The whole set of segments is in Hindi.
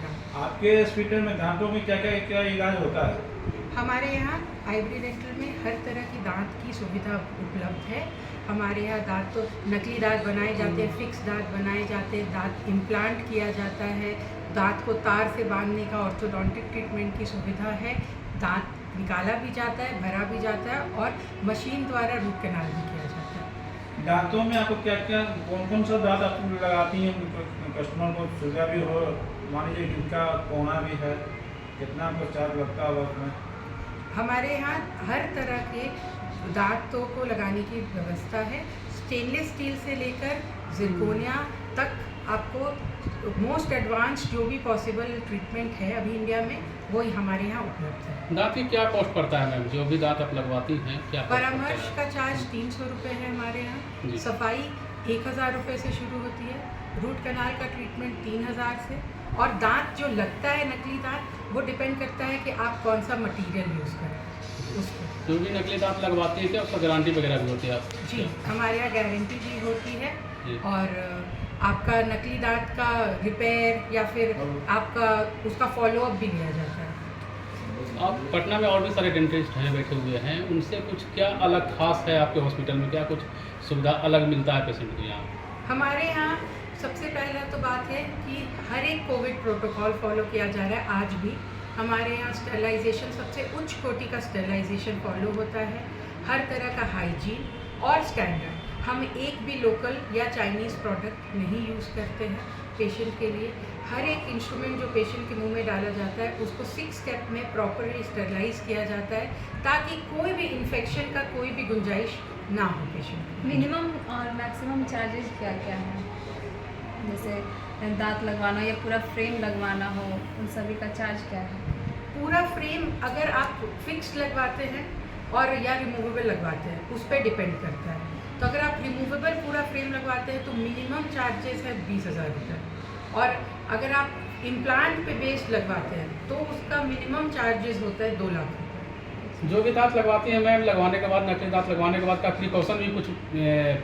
ग्राम। आपके हॉस्पिटल में दांतों में क्या इलाज होता है? हमारे यहाँ आईब्री डेंटल में हर तरह की दांत की सुविधा उपलब्ध है। हमारे यहाँ दांत तो नकली दांत बनाए जाते हैं, फिक्स दांत बनाए जाते हैं, दांत इम्प्लांट किया जाता है, दांत को तार से बांधने का ऑर्थोडोंटिक ट्रीटमेंट की सुविधा है, दांत निकाला भी जाता है, भरा भी जाता है और मशीन द्वारा रूट कैनाल भी किया जाता है। दांतों में आपको कौन सा दांत आप लगाती हैं? कस्टमर को सुविधा भी हो, मान लीजिए जिनका कोना भी है, कितना आपको चार्ज लगता होगा उसमें? हमारे यहाँ हर तरह के दांतों को लगाने की व्यवस्था है। स्टेनलेस स्टील से लेकर जिरकोनिया तक आपको मोस्ट एडवांस जो भी पॉसिबल ट्रीटमेंट है अभी इंडिया में, वो हमारे यहाँ उपलब्ध है। दांत की क्या कॉस्ट पड़ता है मैम? जो भी दांत आप लगवाती हैं क्या cost पड़ता परामर्श है? का चार्ज 300 रुपये है हमारे यहाँ। जी। सफाई 1000 रुपये से शुरू होती है, रूट कैनाल का ट्रीटमेंट 3000 से, और दांत जो लगता है नकली दांत वो डिपेंड करता है कि आप कौन सा मटेरियल यूज़ करें उस पर। जो भी नकली दांत लगवाती है क्या उसका गारंटी वगैरह भी होती है आप? जी, हमारे यहाँ गारंटी भी होती है जी। और आपका नकली दांत का रिपेयर या फिर आपका उसका फॉलोअप भी लिया जाता है। आप पटना में और भी सारे डेंटिस्ट हैं बैठे हुए हैं, उनसे कुछ क्या अलग खास है आपके हॉस्पिटल में? क्या कुछ सुविधा अलग मिलता है पेशेंट को यहाँ? हमारे यहाँ सबसे पहला तो बात है कि हर एक कोविड प्रोटोकॉल फॉलो किया जा रहा है। आज भी हमारे यहाँ स्टेरलाइजेशन, सबसे उच्च कोटि का स्टेरलाइजेशन फॉलो होता है, हर तरह का हाइजीन और स्टैंडर्ड। हम एक भी लोकल या चाइनीज़ प्रोडक्ट नहीं यूज़ करते हैं पेशेंट के लिए। हर एक इंस्ट्रूमेंट जो पेशेंट के मुंह में डाला जाता है उसको 6 स्टेप में प्रॉपरली स्टेरलाइज किया जाता है ताकि कोई भी इन्फेक्शन का कोई भी गुंजाइश ना हो पेशेंट। मिनिमम और मैक्सिमम चार्जेस क्या क्या हैं? जैसे दांत लगवाना या पूरा फ्रेम लगवाना हो, उन सभी का चार्ज क्या है? पूरा फ्रेम अगर आप फिक्स लगवाते हैं और या रिमूवेबल लगवाते हैं उस पर डिपेंड करता है। तो अगर आप रिमूवेबल पूरा फ्रेम लगवाते हैं तो मिनिमम चार्जेस है 20,000 रुपये, और अगर आप इम्प्लांट पे बेस्ड लगवाते हैं तो उसका मिनिमम चार्जेस होता है 2 लाख रुपये। जो भी दांत लगवाती हैं मैम, लगवाने के बाद, नकली दांत लगवाने के बाद का प्रिकॉशन भी कुछ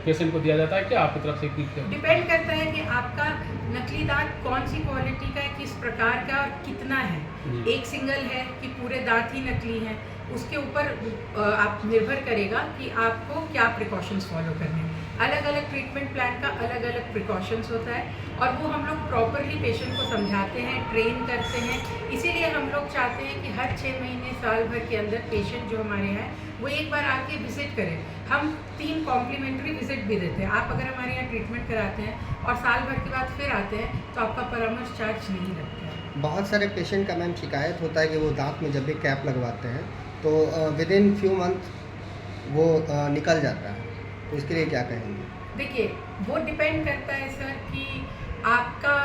पेशेंट को दिया जाता है क्या आपकी तरफ से? डिपेंड करता है कि आपका नकली दांत कौन सी क्वालिटी का है, किस प्रकार का और कितना है। एक सिंगल है कि पूरे दांत ही नकली हैं, उसके ऊपर आप निर्भर करेगा कि आपको क्या प्रिकॉशंस फॉलो करने हैं। अलग अलग ट्रीटमेंट प्लान का अलग अलग प्रिकॉशंस होता है और वो हम लोग प्रॉपरली पेशेंट को समझाते हैं, ट्रेन करते हैं। इसीलिए हम लोग चाहते हैं कि हर 6 महीने साल भर के अंदर पेशेंट जो हमारे हैं वो एक बार आके विजिट करें। हम 3 कॉम्प्लीमेंट्री विजिट भी देते हैं। आप अगर हमारे यहाँ ट्रीटमेंट कराते हैं और साल भर के बाद फिर आते हैं तो आपका परामर्श चार्ज नहीं लगता है। बहुत सारे पेशेंट का मैम शिकायत होता है कि वो दांत में जब भी कैप लगवाते हैं तो विद इन फ्यू मंथ वो निकल जाता है, तो इसके लिए क्या कहेंगे? देखिए, वो डिपेंड करता है सर कि आपका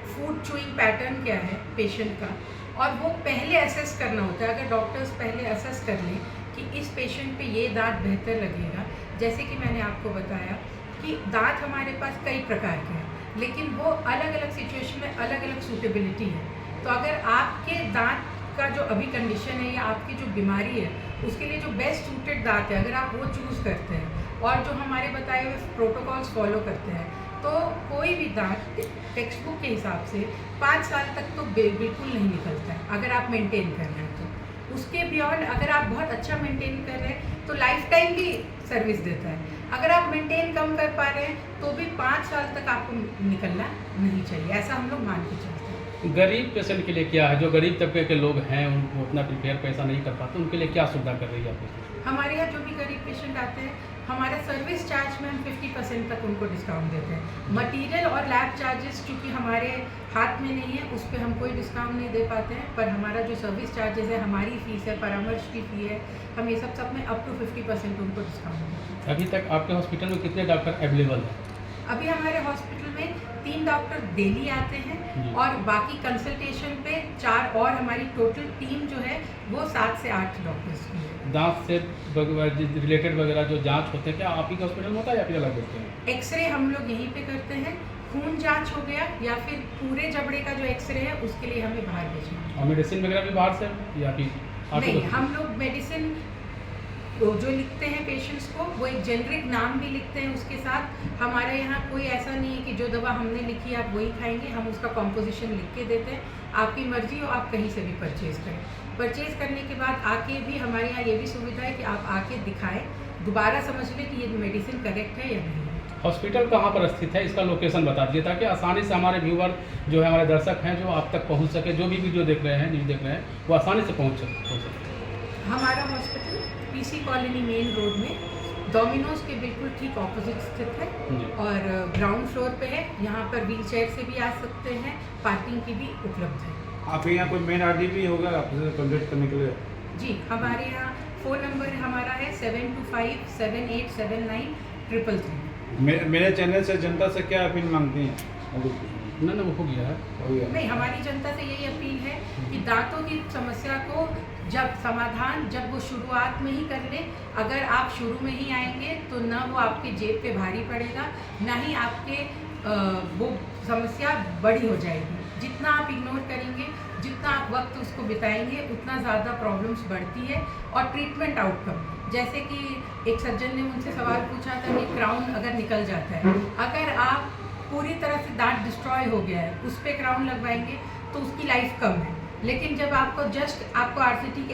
फूड चूइंग पैटर्न क्या है पेशेंट का, और वो पहले असेस करना होता है। अगर डॉक्टर्स पहले असेस कर लें कि इस पेशेंट पे ये दांत बेहतर लगेगा, जैसे कि मैंने आपको बताया कि दांत हमारे पास कई प्रकार के हैं लेकिन वो अलग अलग सिचुएशन में अलग अलग सूटेबिलिटी है। तो अगर आपके दांत का जो अभी कंडीशन है या आपकी जो बीमारी है उसके लिए जो बेस्ट सूटेड दांत है, अगर आप वो चूज़ करते हैं और जो हमारे बताए हुए प्रोटोकॉल्स फॉलो करते हैं तो कोई भी दांत टेक्स्ट बुक के हिसाब से 5 साल तक तो बिल्कुल नहीं निकलता है अगर आप मेंटेन कर रहे हैं तो। उसके बियॉन्ड अगर आप बहुत अच्छा मेंटेन कर रहे हैं तो लाइफ टाइम भी सर्विस देता है। अगर आप मेंटेन कम कर पा रहे हैं तो भी 5 साल तक आपको निकलना नहीं चाहिए, ऐसा हम लोग मान के चलते हैं। गरीब पेशेंट के लिए क्या है? जो गरीब तबके के लोग हैं उनको उतना प्रिपेयर पैसा नहीं कर पाते, उनके लिए क्या सुविधा कर रही है आप? हमारे यहाँ जो भी गरीब पेशेंट आते हैं हमारे सर्विस चार्ज में हम 50% तक उनको डिस्काउंट देते हैं। मटेरियल और लैब चार्जेस चूँकि हमारे हाथ में नहीं है उस पर हम कोई डिस्काउंट नहीं दे पाते हैं, पर हमारा जो सर्विस चार्जेस है, हमारी फ़ीस है, परामर्श की फ़ी है, हम ये सब में अप टू 50% उनको डिस्काउंट देते हैं। अभी तक आपके हॉस्पिटल में कितने डॉक्टर अवेलेबल हैं? अभी हमारे हॉस्पिटल में 3 डॉक्टर डेली आते हैं और बाकी कंसल्टेशन पे 4 और हमारी टोटल टीम जो है वो 7 से 8 डॉक्टर्स की है। दांत से रिलेटेड वगैरह जो जांच होते हैं क्या आप ही के हॉस्पिटल में होता है या फिर अलग होते हैं? एक्सरे हम लोग यहीं पे करते हैं, खून जांच हो गया या फिर पूरे जबड़े का जो एक्सरे है उसके लिए हमें बाहर भेजना है। और मेडिसिन वगैरह भी बाहर से या फिर नहीं, हम लोग मेडिसिन जो लिखते हैं पेशेंट्स को वो एक जेनरिक नाम भी लिखते हैं उसके साथ। हमारे यहाँ कोई ऐसा नहीं है कि जो दवा हमने लिखी आप वही खाएंगे, हम उसका कॉम्पोजिशन लिख के देते हैं। आपकी मर्जी हो, आप कहीं से भी परचेज़ करें। परचेज़ करने के बाद आके भी हमारे यहाँ ये भी सुविधा है कि आप आके दिखाएं, दोबारा समझ लें कि ये मेडिसिन करेक्ट है या नहीं। हॉस्पिटल कहाँ पर स्थित है, इसका लोकेशन बता दीजिए ताकि आसानी से हमारे व्यूवर जो है, हमारे दर्शक हैं, जो आप तक पहुँच सके, जो भी वीडियो देख रहे हैं, न्यूज़ देख रहे हैं, वो आसानी से पहुँच सके। हमारा hospital PC colony main road में डोमिनोज के बिल्कुल ठीक ऑपोजिट स्थित है जी। और ग्राउंड फ्लोर पे है। यहाँ पर व्हील चेयर से भी आ सकते हैं, पार्किंग की भी उपलब्ध है। आपके यहाँ कोई मेन आईडी भी होगा आपसे कॉन्टेक्ट करने के लिए? जी, हमारे यहाँ फ़ोन नंबर हमारा है 7257879333। मेरे चैनल से जनता से क्या अपील मांगती हैं? ना वो हो गया है। हो गया। नहीं, हमारी जनता से यही अपील है कि दांतों की समस्या को जब वो शुरुआत में ही कर ले। अगर आप शुरू में ही आएंगे तो ना वो आपके जेब पे भारी पड़ेगा, ना ही आपके वो समस्या बड़ी हो जाएगी। जितना आप इग्नोर करेंगे, जितना आप वक्त उसको बिताएंगे, उतना ज़्यादा प्रॉब्लम्स बढ़ती है। और ट्रीटमेंट आउटकम, जैसे कि एक सज्जन ने मुझसे सवाल पूछा था कि क्राउन अगर निकल जाता है, अगर आप पूरी तरह से दांत डिस्ट्रॉय हो गया है उस पर क्राउन लगवाएंगे तो उसकी लाइफ कम है। लेकिन जब आपको RCT के